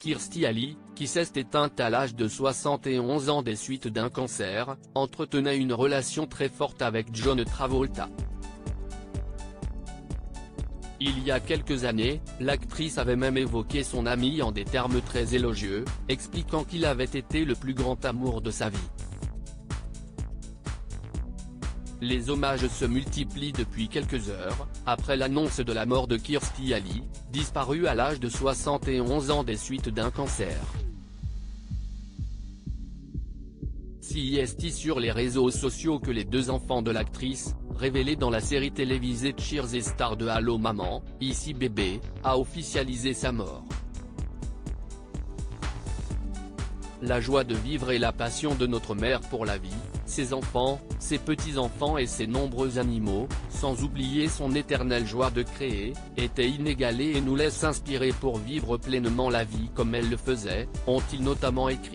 Kirstie Alley, qui s'est éteinte à l'âge de 71 ans des suites d'un cancer, entretenait une relation très forte avec John Travolta. Il y a quelques années, l'actrice avait même évoqué son ami en des termes très élogieux, expliquant qu'il avait été le plus grand amour de sa vie. Les hommages se multiplient depuis quelques heures, après l'annonce de la mort de Kirstie Alley, disparue à l'âge de 71 ans des suites d'un cancer. C'est sur les réseaux sociaux que les deux enfants de l'actrice, révélés dans la série télévisée Cheers et star de Allô Maman, Ici Bébé, a officialisé sa mort. La joie de vivre et la passion de notre mère pour la vie, ses enfants, ses petits-enfants et ses nombreux animaux, sans oublier son éternelle joie de créer, était inégalée et nous laisse inspirer pour vivre pleinement la vie comme elle le faisait, ont-ils notamment écrit.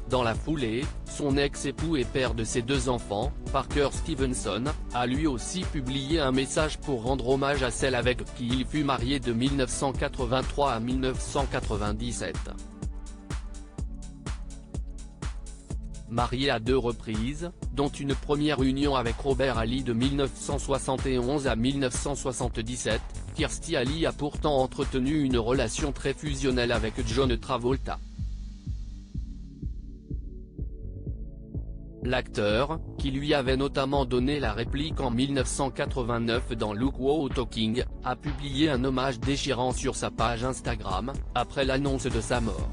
Dans la foulée, son ex-époux et père de ses deux enfants, Parker Stevenson, a lui aussi publié un message pour rendre hommage à celle avec qui il fut marié de 1983 à 1997. Marié à deux reprises, dont une première union avec Robert Alley de 1971 à 1977, Kirstie Alley a pourtant entretenu une relation très fusionnelle avec John Travolta. L'acteur, qui lui avait notamment donné la réplique en 1989 dans Look Who's Talking, a publié un hommage déchirant sur sa page Instagram, après l'annonce de sa mort.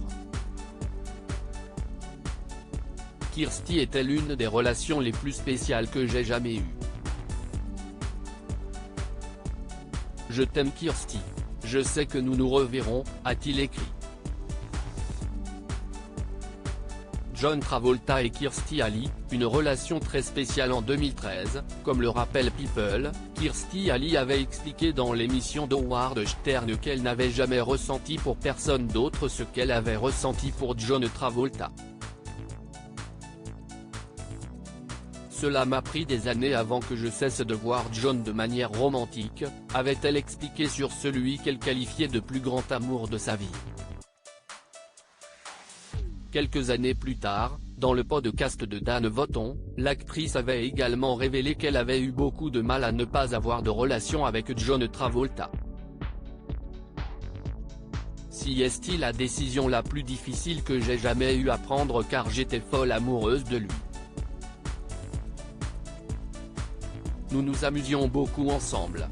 Kirstie était l'une des relations les plus spéciales que j'ai jamais eues. Je t'aime Kirstie. Je sais que nous nous reverrons, a-t-il écrit. John Travolta et Kirstie Alley, une relation très spéciale en 2013, comme le rappelle People. Kirstie Alley avait expliqué dans l'émission d'Howard Stern qu'elle n'avait jamais ressenti pour personne d'autre ce qu'elle avait ressenti pour John Travolta. Cela m'a pris des années avant que je cesse de voir John de manière romantique, avait-elle expliqué sur celui qu'elle qualifiait de plus grand amour de sa vie. Quelques années plus tard, dans le podcast de Dan Vaughton, l'actrice avait également révélé qu'elle avait eu beaucoup de mal à ne pas avoir de relation avec John Travolta. C'est la décision la plus difficile que j'ai jamais eu à prendre car j'étais folle amoureuse de lui. Nous nous amusions beaucoup ensemble.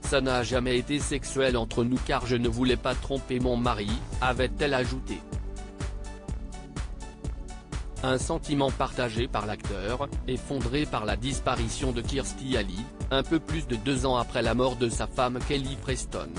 Ça n'a jamais été sexuel entre nous car je ne voulais pas tromper mon mari, avait-elle ajouté. Un sentiment partagé par l'acteur, effondré par la disparition de Kirstie Alley, un peu plus de 2 ans après la mort de sa femme Kelly Preston.